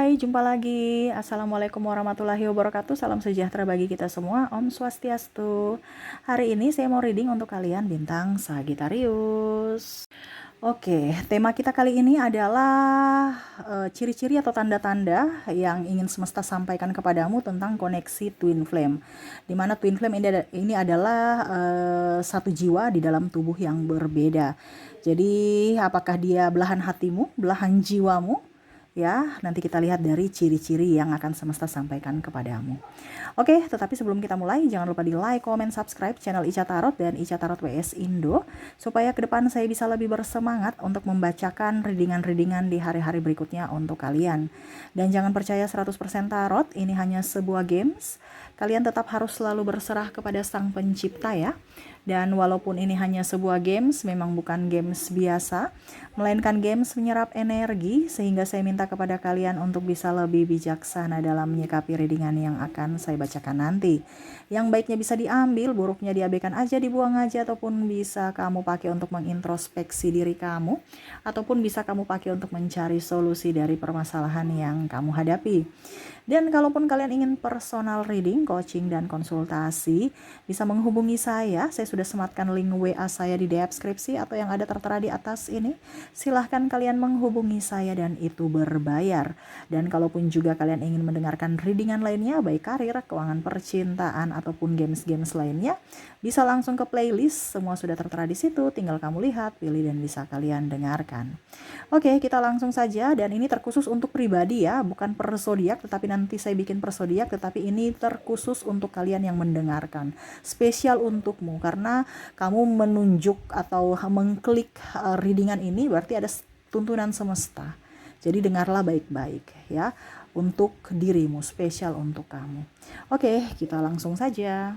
Hai, jumpa lagi. Assalamualaikum warahmatullahi wabarakatuh. Salam sejahtera bagi kita semua. Om Swastiastu. Hari ini saya mau reading untuk kalian bintang Sagittarius. Oke, tema kita kali ini adalah ciri-ciri atau tanda-tanda yang ingin semesta sampaikan kepadamu tentang koneksi twin flame. Dimana twin flame ini adalah satu jiwa di dalam tubuh yang berbeda. Jadi, apakah dia belahan hatimu, belahan jiwamu? Ya, nanti kita lihat dari ciri-ciri yang akan semesta sampaikan kepadamu. Oke, tetapi sebelum kita mulai, jangan lupa di like, comment, subscribe channel Ica Tarot dan Ica Tarot WS Indo, supaya ke depan saya bisa lebih bersemangat untuk membacakan readingan-readingan di hari-hari berikutnya untuk kalian. Dan jangan percaya 100% tarot, ini hanya sebuah games. Kalian tetap harus selalu berserah kepada Sang Pencipta ya. Dan walaupun ini hanya sebuah games, memang bukan games biasa, melainkan games menyerap energi, sehingga saya minta kepada kalian untuk bisa lebih bijaksana dalam menyikapi readingan yang akan saya bacakan nanti. Yang baiknya bisa diambil, buruknya diabaikan aja, dibuang aja, ataupun bisa kamu pakai untuk mengintrospeksi diri kamu, ataupun bisa kamu pakai untuk mencari solusi dari permasalahan yang kamu hadapi. Dan kalaupun kalian ingin personal reading, coaching, dan konsultasi, bisa menghubungi saya. Saya sudah sematkan link WA saya di deskripsi atau yang ada tertera di atas ini. Silahkan kalian menghubungi saya dan itu berbayar. Dan kalaupun juga kalian ingin mendengarkan readingan lainnya, baik karir, keuangan, percintaan, ataupun games-games lainnya, bisa langsung ke playlist. Semua sudah tertera di situ, tinggal kamu lihat, pilih, dan bisa kalian dengarkan. Oke, kita langsung saja. Dan ini terkhusus untuk pribadi ya, bukan per zodiak, tetapi nanti saya bikin per zodiak, tetapi ini terkhusus untuk kalian yang mendengarkan. Spesial untukmu, karena kamu menunjuk atau mengklik readingan ini berarti ada tuntunan semesta. Jadi dengarlah baik-baik ya, untuk dirimu, spesial untuk kamu. Oke, kita langsung saja.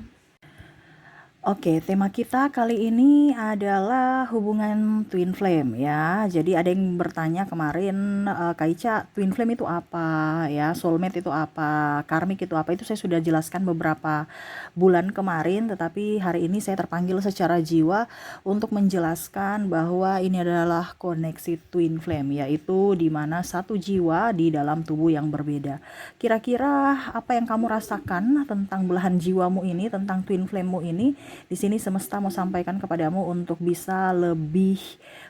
Oke, tema kita kali ini adalah hubungan twin flame ya. Jadi ada yang bertanya kemarin, Kak Ica, twin flame itu apa ya? Soulmate itu apa? Karmik itu apa? Itu saya sudah jelaskan beberapa bulan kemarin, tetapi hari ini saya terpanggil secara jiwa untuk menjelaskan bahwa ini adalah koneksi twin flame, yaitu di mana satu jiwa di dalam tubuh yang berbeda. Kira-kira apa yang kamu rasakan tentang belahan jiwamu ini, tentang twin flame-mu ini? Di sini semesta mau sampaikan kepadamu untuk bisa lebih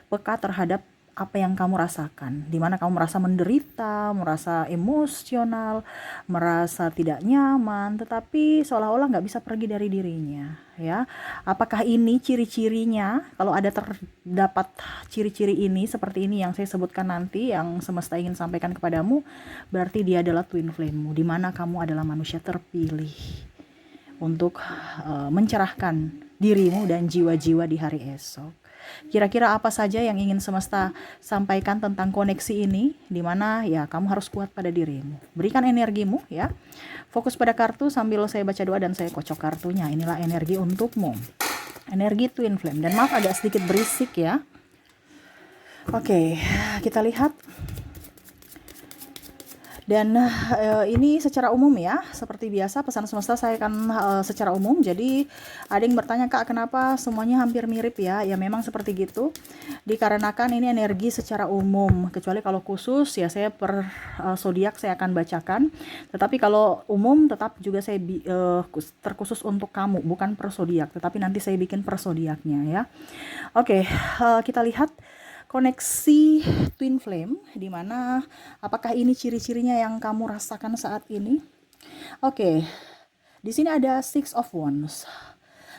peka terhadap apa yang kamu rasakan, di mana kamu merasa menderita, merasa emosional, merasa tidak nyaman, tetapi seolah-olah nggak bisa pergi dari dirinya ya. Apakah ini ciri-cirinya? Kalau ada terdapat ciri-ciri ini seperti ini yang saya sebutkan nanti, yang semesta ingin sampaikan kepadamu, berarti dia adalah twin flame-mu, di mana kamu adalah manusia terpilih untuk mencerahkan dirimu dan jiwa-jiwa di hari esok. Kira-kira apa saja yang ingin semesta sampaikan tentang koneksi ini, di mana ya kamu harus kuat pada dirimu. Berikan energimu ya. Fokus pada kartu sambil saya baca doa dan saya kocok kartunya. Inilah energi untukmu. Energi twin flame. Dan maaf agak sedikit berisik ya. Oke, kita lihat. Dan ini secara umum ya, seperti biasa pesan semesta saya akan secara umum. Jadi ada yang bertanya, Kak, kenapa semuanya hampir mirip ya? Ya memang seperti gitu, dikarenakan ini energi secara umum. Kecuali kalau khusus ya saya per zodiak saya akan bacakan. Tetapi kalau umum tetap juga saya terkhusus untuk kamu, bukan per zodiak, tetapi nanti saya bikin per zodiaknya ya. Oke, kita lihat koneksi twin flame, di mana apakah ini ciri-cirinya yang kamu rasakan saat ini? Oke, di sini ada Six of Wands.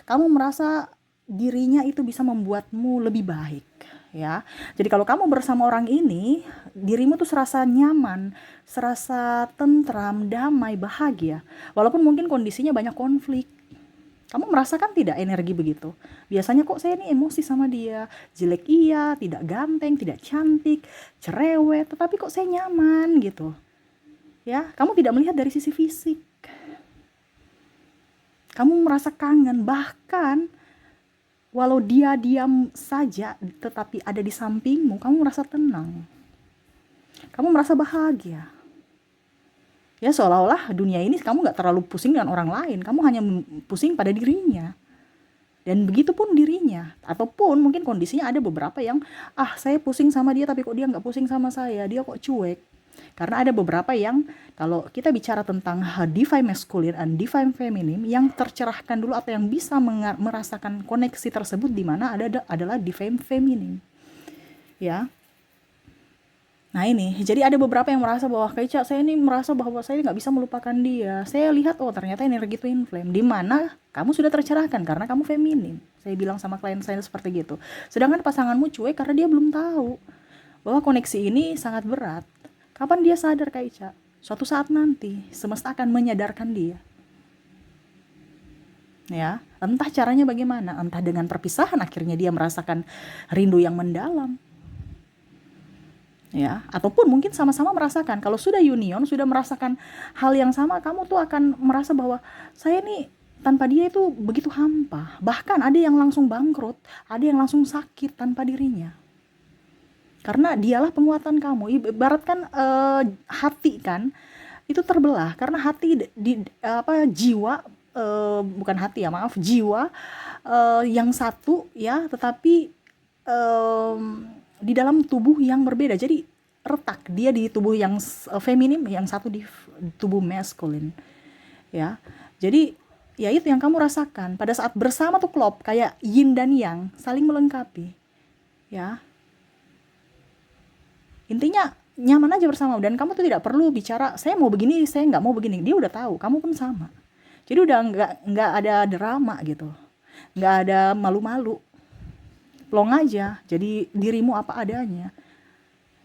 Kamu merasa dirinya itu bisa membuatmu lebih baik ya. Jadi kalau kamu bersama orang ini, dirimu tuh serasa nyaman, serasa tentram, damai, bahagia. Walaupun mungkin kondisinya banyak konflik. Kamu merasakan tidak energi begitu? Biasanya kok saya ini emosi sama dia, jelek iya, tidak ganteng, tidak cantik, cerewet, tetapi kok saya nyaman gitu. Ya, kamu tidak melihat dari sisi fisik. Kamu merasa kangen, bahkan walau dia diam saja tetapi ada di sampingmu, kamu merasa tenang. Kamu merasa bahagia. Ya seolah-olah dunia ini kamu gak terlalu pusing dengan orang lain, kamu hanya pusing pada dirinya. Dan begitu pun dirinya, ataupun mungkin kondisinya ada beberapa yang saya pusing sama dia tapi kok dia gak pusing sama saya, dia kok cuek. Karena ada beberapa yang kalau kita bicara tentang divine masculine and divine feminine, yang tercerahkan dulu atau yang bisa merasakan koneksi tersebut di mana adalah divine feminine. Ya. Nah ini, jadi ada beberapa yang merasa bahwa kayak saya ini merasa bahwa saya nggak bisa melupakan dia. Saya lihat, oh ternyata energi twin flame, di mana kamu sudah tercerahkan karena kamu feminin. Saya bilang sama klien saya seperti gitu. Sedangkan pasanganmu cuek karena dia belum tahu bahwa koneksi ini sangat berat. Kapan dia sadar Kak Ica? Suatu saat nanti, semesta akan menyadarkan dia. Ya, entah caranya bagaimana, entah dengan perpisahan akhirnya dia merasakan rindu yang mendalam. Ya, ataupun mungkin sama-sama merasakan. Kalau sudah union, sudah merasakan hal yang sama, kamu tuh akan merasa bahwa saya nih tanpa dia itu begitu hampa. Bahkan ada yang langsung bangkrut, ada yang langsung sakit tanpa dirinya. Karena dialah penguatan kamu. Ibaratkan hati kan itu terbelah karena hati jiwa, bukan hati ya, maaf, jiwa yang satu ya, tetapi di dalam tubuh yang berbeda. Jadi retak, dia di tubuh yang feminim, yang satu di tubuh masculine. Ya. Jadi ya itu yang kamu rasakan pada saat bersama tuh klop, kayak yin dan yang saling melengkapi. Ya. Intinya nyaman aja bersama, dan kamu tuh tidak perlu bicara saya mau begini, saya nggak mau begini. Dia udah tahu, kamu pun sama. Jadi udah nggak ada drama gitu, nggak ada malu-malu. Plong aja, jadi dirimu apa adanya,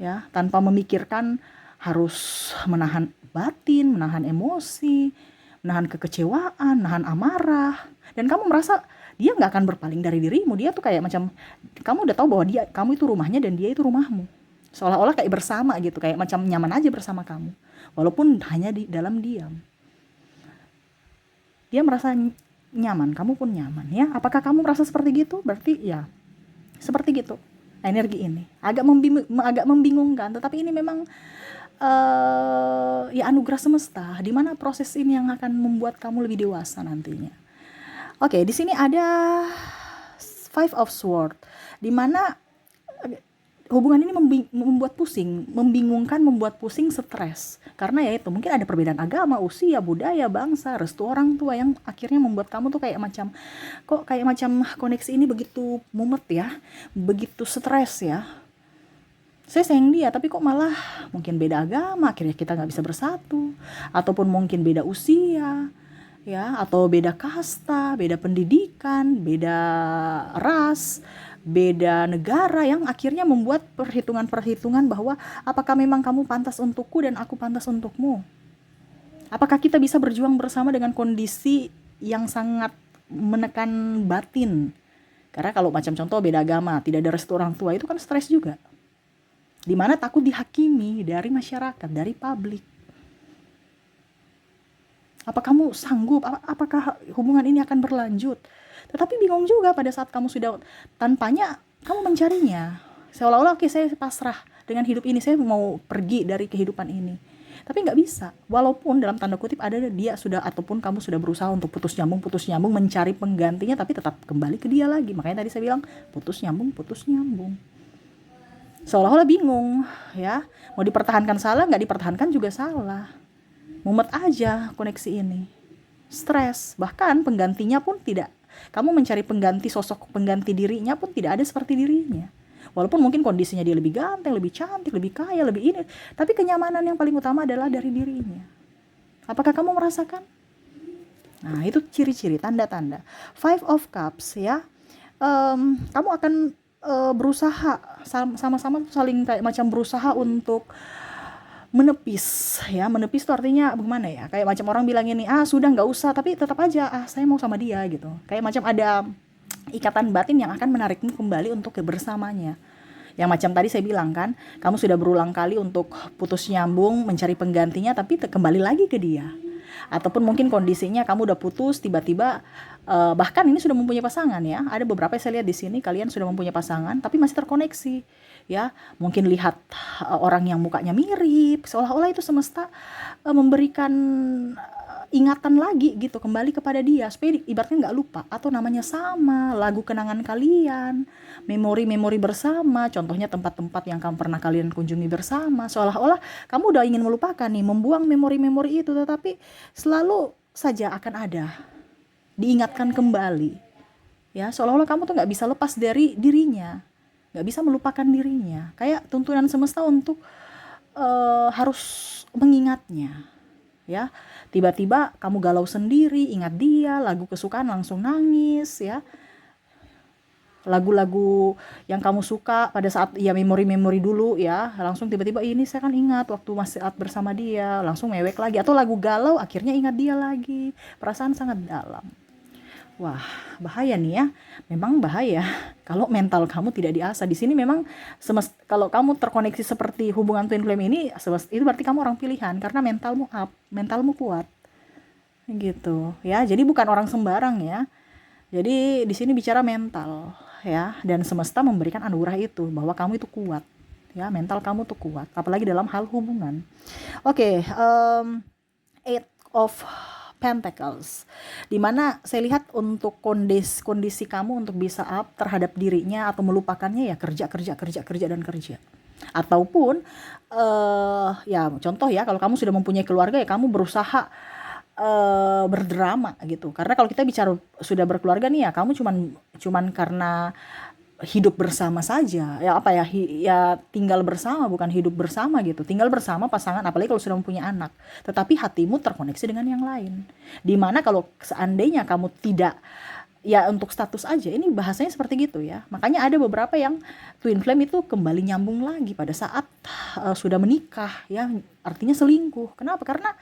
ya, tanpa memikirkan harus menahan batin, menahan emosi, menahan kekecewaan, menahan amarah, dan kamu merasa dia nggak akan berpaling dari dirimu. Dia tuh kayak macam kamu udah tahu bahwa kamu itu rumahnya dan dia itu rumahmu, seolah-olah kayak bersama gitu, kayak macam nyaman aja bersama kamu, walaupun hanya di dalam diam. Dia merasa nyaman, kamu pun nyaman, ya. Apakah kamu merasa seperti gitu? Berarti ya seperti gitu energi ini. Agak membingungkan, tetapi ini memang ya anugerah semesta, di mana proses ini yang akan membuat kamu lebih dewasa nantinya. Oke, di sini ada Five of Swords, di mana hubungan ini membuat pusing, membingungkan, membuat pusing, stres. Karena ya itu, mungkin ada perbedaan agama, usia, budaya, bangsa, restu orang tua yang akhirnya membuat kamu tuh kayak macam koneksi ini begitu mumet ya, begitu stres ya. Saya sayang dia, tapi kok malah mungkin beda agama, akhirnya kita nggak bisa bersatu. Ataupun mungkin beda usia, ya, atau beda kasta, beda pendidikan, beda ras, beda negara, yang akhirnya membuat perhitungan-perhitungan bahwa apakah memang kamu pantas untukku dan aku pantas untukmu. Apakah kita bisa berjuang bersama dengan kondisi yang sangat menekan batin. Karena kalau macam contoh beda agama, tidak ada restu orang tua, itu kan stres juga. Dimana takut dihakimi dari masyarakat, dari publik. Apa kamu sanggup? Apakah hubungan ini akan berlanjut? Tetapi bingung juga pada saat kamu sudah tanpanya, kamu mencarinya. Seolah-olah oke, saya pasrah dengan hidup ini, saya mau pergi dari kehidupan ini. Tapi nggak bisa. Walaupun dalam tanda kutip ada dia sudah, ataupun kamu sudah berusaha untuk putus nyambung, mencari penggantinya, tapi tetap kembali ke dia lagi. Makanya tadi saya bilang putus nyambung. Seolah-olah bingung, ya. Mau dipertahankan salah, nggak dipertahankan juga salah. Mumet aja koneksi ini. Stres. Bahkan penggantinya pun tidak. Kamu mencari pengganti, sosok pengganti dirinya pun tidak ada seperti dirinya. Walaupun mungkin kondisinya dia lebih ganteng, lebih cantik, lebih kaya, lebih ini, tapi kenyamanan yang paling utama adalah dari dirinya. Apakah kamu merasakan? Nah, itu ciri-ciri, tanda-tanda. Five of Cups, ya. Kamu akan berusaha, sama-sama saling kayak macam berusaha untuk menepis, ya. Menepis itu artinya bagaimana ya, kayak macam orang bilang ini, sudah nggak usah, tapi tetap aja saya mau sama dia gitu, kayak macam ada ikatan batin yang akan menarikmu kembali untuk kebersamanya. Yang macam tadi saya bilang kan, kamu sudah berulang kali untuk putus nyambung, mencari penggantinya, tapi kembali lagi ke dia. Ataupun mungkin kondisinya kamu udah putus, tiba-tiba bahkan ini sudah mempunyai pasangan, ya. Ada beberapa yang saya lihat di sini, kalian sudah mempunyai pasangan tapi masih terkoneksi, ya. Mungkin lihat orang yang mukanya mirip, seolah-olah itu semesta memberikan ingatan lagi gitu, kembali kepada dia supaya ibaratnya nggak lupa, atau namanya sama lagu kenangan kalian, memori-memori bersama, contohnya tempat-tempat yang kamu pernah kalian kunjungi bersama, seolah-olah kamu udah ingin melupakan nih, membuang memori-memori itu, tetapi selalu saja akan ada, diingatkan kembali, ya seolah-olah kamu tuh nggak bisa lepas dari dirinya, nggak bisa melupakan dirinya, kayak tuntunan semesta untuk harus mengingatnya. Ya, tiba-tiba kamu galau sendiri, ingat dia, lagu kesukaan langsung nangis, ya, lagu-lagu yang kamu suka pada saat ya memori-memori dulu, ya langsung tiba-tiba ini saya kan ingat waktu masih saat bersama dia, langsung mewek lagi, atau lagu galau akhirnya ingat dia lagi, perasaan sangat dalam. Wah, bahaya nih ya. Memang bahaya kalau mental kamu tidak diasah. Di sini memang kalau kamu terkoneksi seperti hubungan twin flame ini, itu berarti kamu orang pilihan karena mentalmu up, mentalmu kuat. Gitu, ya. Jadi bukan orang sembarang ya. Jadi di sini bicara mental, ya, dan semesta memberikan anugerah itu bahwa kamu itu kuat. Ya, mental kamu tuh kuat, apalagi dalam hal hubungan. Oke, Eight of Pentacles, dimana saya lihat untuk kondisi kamu untuk bisa up terhadap dirinya atau melupakannya ya kerja dan kerja, ataupun ya contoh ya, kalau kamu sudah mempunyai keluarga ya kamu berusaha berdrama gitu, karena kalau kita bicara sudah berkeluarga nih ya kamu cuman karena hidup bersama saja, ya apa ya, ya tinggal bersama, bukan hidup bersama gitu, tinggal bersama pasangan, apalagi kalau sudah mempunyai anak, tetapi hatimu terkoneksi dengan yang lain, dimana kalau seandainya kamu tidak, ya untuk status aja, ini bahasanya seperti gitu ya, makanya ada beberapa yang twin flame itu kembali nyambung lagi pada saat sudah menikah, ya artinya selingkuh. Kenapa? Karena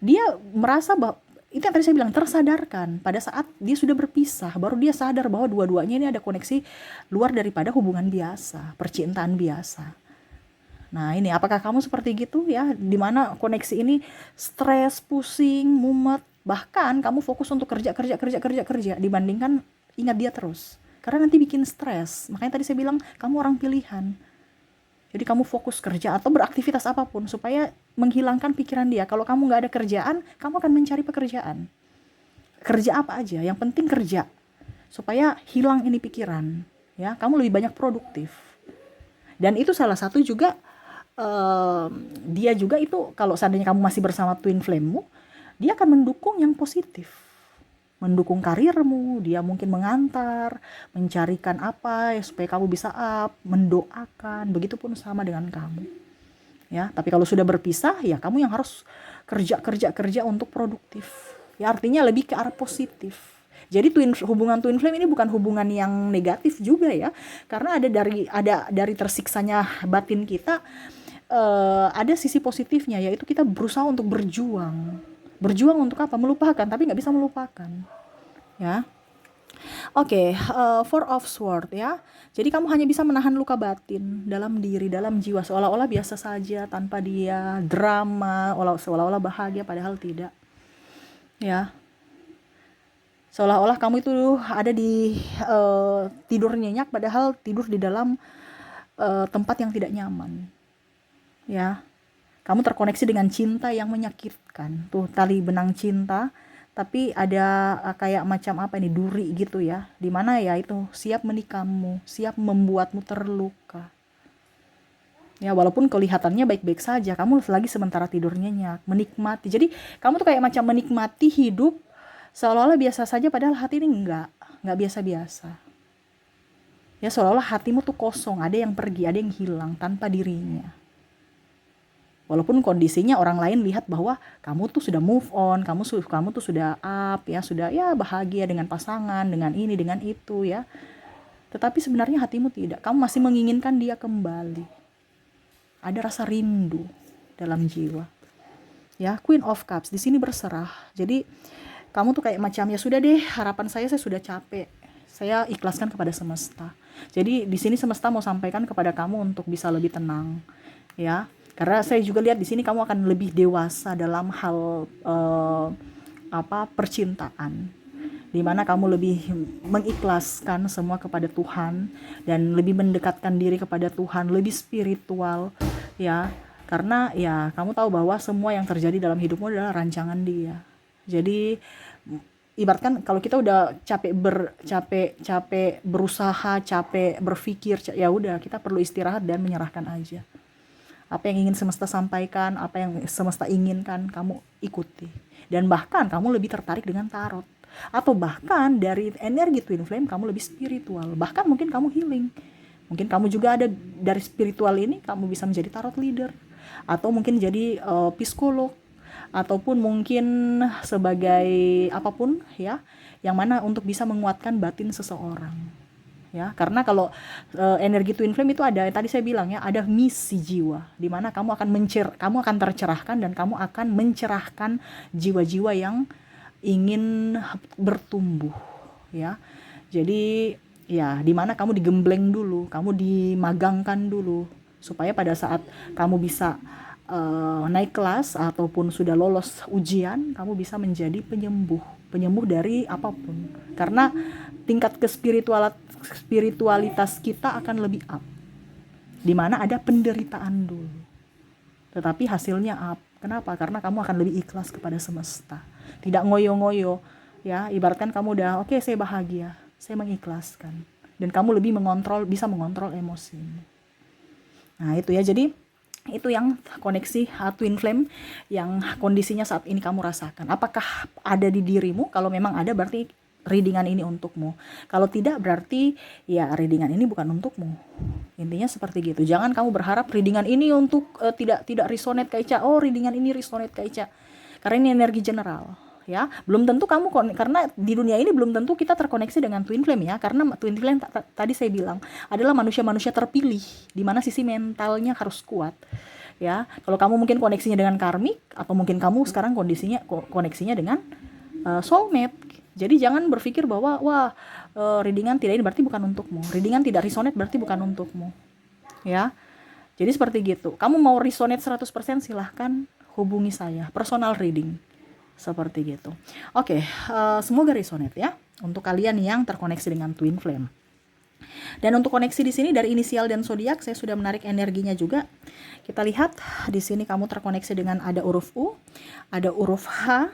dia merasa bahwa itu yang tadi saya bilang, tersadarkan pada saat dia sudah berpisah, baru dia sadar bahwa dua-duanya ini ada koneksi luar daripada hubungan biasa, percintaan biasa. Nah ini, apakah kamu seperti gitu ya, dimana koneksi ini stres, pusing, mumet, bahkan kamu fokus untuk kerja dibandingkan ingat dia terus, karena nanti bikin stres. Makanya tadi saya bilang kamu orang pilihan. Jadi kamu fokus kerja atau beraktivitas apapun supaya menghilangkan pikiran dia. Kalau kamu nggak ada kerjaan, kamu akan mencari pekerjaan. Kerja apa aja, yang penting kerja. Supaya hilang ini pikiran. Ya, kamu lebih banyak produktif. Dan itu salah satu juga, dia juga itu kalau seandainya kamu masih bersama twin flame-mu, dia akan mendukung yang positif. Mendukung karirmu, dia mungkin mengantar, mencarikan apa ya supaya kamu bisa up, mendoakan, begitupun sama dengan kamu. Ya, tapi kalau sudah berpisah ya kamu yang harus kerja untuk produktif. Ya artinya lebih ke arah positif. Jadi hubungan twin flame ini bukan hubungan yang negatif juga ya. Karena ada dari tersiksanya batin kita, ada sisi positifnya, yaitu kita berusaha untuk berjuang untuk apa? Melupakan, tapi nggak bisa melupakan, ya. Oke, Four of Swords ya. Jadi kamu hanya bisa menahan luka batin dalam diri, dalam jiwa, seolah-olah biasa saja tanpa dia, drama, seolah-olah bahagia padahal tidak. Ya. Seolah-olah kamu itu ada di tidur nyenyak padahal tidur di dalam tempat yang tidak nyaman. Ya. Kamu terkoneksi dengan cinta yang menyakitkan. Tuh tali benang cinta, tapi ada kayak macam apa ini, duri gitu ya. Dimana ya itu siap menikahmu, siap membuatmu terluka. Ya walaupun kelihatannya baik-baik saja, kamu lagi sementara tidur nyenyak, menikmati. Jadi kamu tuh kayak macam menikmati hidup seolah-olah biasa saja padahal hati ini enggak biasa-biasa. Ya seolah-olah hatimu tuh kosong, ada yang pergi, ada yang hilang tanpa dirinya. Walaupun kondisinya orang lain lihat bahwa kamu tuh sudah move on, kamu tuh sudah up ya, sudah ya bahagia dengan pasangan, dengan ini, dengan itu ya. Tetapi sebenarnya hatimu tidak. Kamu masih menginginkan dia kembali. Ada rasa rindu dalam jiwa. Ya, Queen of Cups di sini berserah. Jadi kamu tuh kayak macam ya sudah deh, harapan saya sudah capek. Saya ikhlaskan kepada semesta. Jadi di sini semesta mau sampaikan kepada kamu untuk bisa lebih tenang. Ya. Karena saya juga lihat di sini kamu akan lebih dewasa dalam hal percintaan, dimana kamu lebih mengikhlaskan semua kepada Tuhan dan lebih mendekatkan diri kepada Tuhan, lebih spiritual ya. Karena ya kamu tahu bahwa semua yang terjadi dalam hidupmu adalah rancangan Dia. Jadi ibaratkan kalau kita udah capek berusaha, capek berpikir, ya udah kita perlu istirahat dan menyerahkan aja. Apa yang ingin semesta sampaikan, apa yang semesta inginkan, kamu ikuti. Dan bahkan kamu lebih tertarik dengan tarot. Atau bahkan dari energi twin flame kamu lebih spiritual. Bahkan mungkin kamu healing. Mungkin kamu juga ada dari spiritual ini kamu bisa menjadi tarot leader. Atau mungkin jadi psikolog. Ataupun mungkin sebagai apapun ya. Yang mana untuk bisa menguatkan batin seseorang. Ya, karena kalau energi twin flame itu ada tadi saya bilang ya, ada misi jiwa di mana kamu akan tercerahkan dan kamu akan mencerahkan jiwa-jiwa yang ingin bertumbuh ya. Jadi ya di mana kamu digembleng dulu, kamu dimagangkan dulu supaya pada saat kamu bisa naik kelas ataupun sudah lolos ujian, kamu bisa menjadi penyembuh dari apapun. Karena tingkat spiritualitas kita akan lebih up, dimana ada penderitaan dulu tetapi hasilnya up. Kenapa? Karena kamu akan lebih ikhlas kepada semesta, tidak ngoyo-ngoyo ya. Ibaratkan kamu udah oke, saya bahagia, saya mengikhlaskan, dan kamu lebih bisa mengontrol emosi. Nah itu ya, jadi itu yang koneksi twin flame yang kondisinya saat ini kamu rasakan. Apakah ada di dirimu? Kalau memang ada, berarti readingan ini untukmu. Kalau tidak, berarti ya readingan ini bukan untukmu. Intinya seperti gitu. Jangan kamu berharap readingan ini untuk tidak resonate ke Ica. Oh, readingan ini resonate ke Ica. Karena ini energi general, ya. Belum tentu kamu, karena di dunia ini belum tentu kita terkoneksi dengan twin flame ya. Karena twin flame tadi saya bilang adalah manusia-manusia terpilih di mana sisi mentalnya harus kuat. Ya, kalau kamu mungkin koneksinya dengan karmik, atau mungkin kamu sekarang koneksinya dengan soulmate. Jadi jangan berpikir bahwa readingan tidak ini berarti bukan untukmu. Readingan tidak resonate berarti bukan untukmu. Ya. Jadi seperti gitu. Kamu mau resonate 100% silahkan hubungi saya, personal reading. Seperti gitu. Oke, semoga resonate ya untuk kalian yang terkoneksi dengan twin flame. Dan untuk koneksi di sini dari inisial dan zodiak saya sudah menarik energinya juga. Kita lihat di sini kamu terkoneksi dengan ada huruf U, ada huruf H,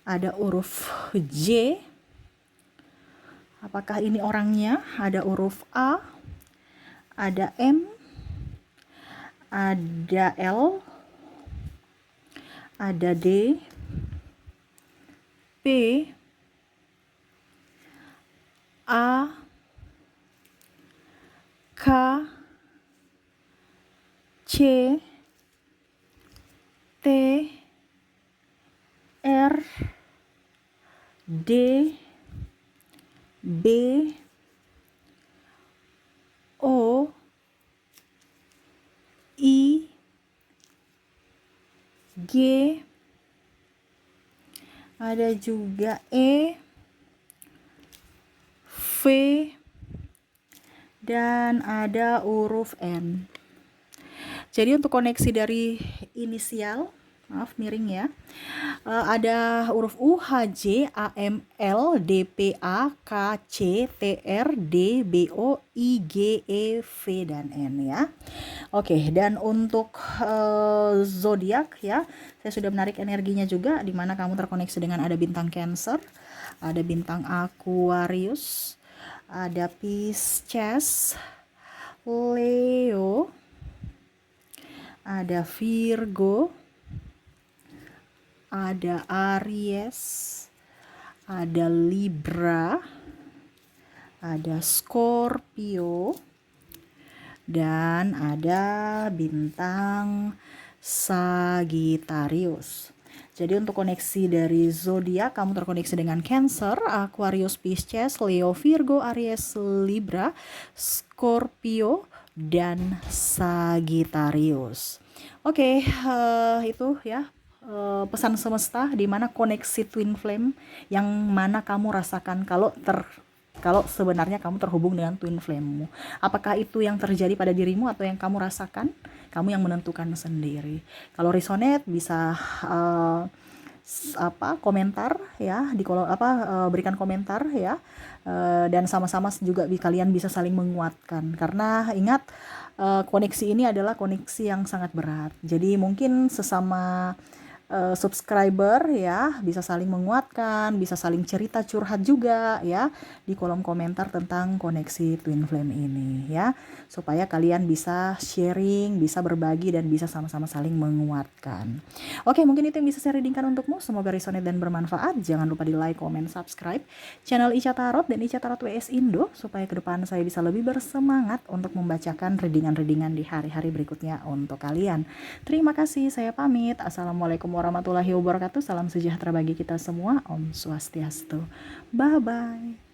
ada huruf J. Apakah ini orangnya? Ada huruf A, ada M, ada L, ada D, P, A, K, C, T, R, D, B, O, I, G, ada juga E, V, dan ada huruf N. Jadi untuk koneksi dari inisial, maaf miring ya, ada huruf U, H, J, A, M, L, D, P, A, K, C, T, R, D, B, O, I, G, E, V, dan N ya. Oke, dan untuk zodiak ya, saya sudah menarik energinya juga, di mana kamu terkoneksi dengan ada bintang Cancer, ada bintang Aquarius, ada Pisces, Leo, ada Virgo, ada Aries, ada Libra, ada Scorpio, dan ada bintang Sagittarius. Jadi untuk koneksi dari zodiak kamu terkoneksi dengan Cancer, Aquarius, Pisces, Leo, Virgo, Aries, Libra, Scorpio, dan Sagittarius. Oke, itu ya pesan semesta di mana koneksi twin flame yang mana kamu rasakan kalau sebenarnya kamu terhubung dengan twin flame-mu. Apakah itu yang terjadi pada dirimu atau yang kamu rasakan? Kamu yang menentukan sendiri. Kalau resonate bisa komentar ya di berikan komentar ya, dan sama-sama juga kalian bisa saling menguatkan, karena ingat koneksi ini adalah koneksi yang sangat berat. Jadi mungkin sesama subscriber ya, bisa saling menguatkan, bisa saling cerita curhat juga ya di kolom komentar tentang koneksi Twin Flame ini ya, supaya kalian bisa sharing, bisa berbagi dan bisa sama-sama saling menguatkan. Oke, mungkin itu yang bisa saya readingkan untukmu. Semoga resonate dan bermanfaat. Jangan lupa di like, comment, subscribe channel Ica Tarot dan Ica Tarot WS Indo supaya ke depan saya bisa lebih bersemangat untuk membacakan readingan-readingan di hari-hari berikutnya untuk kalian. Terima kasih, saya pamit. Assalamualaikum warahmatullahi wabarakatuh. Salam sejahtera bagi kita semua. Om Swastiastu. Bye-bye.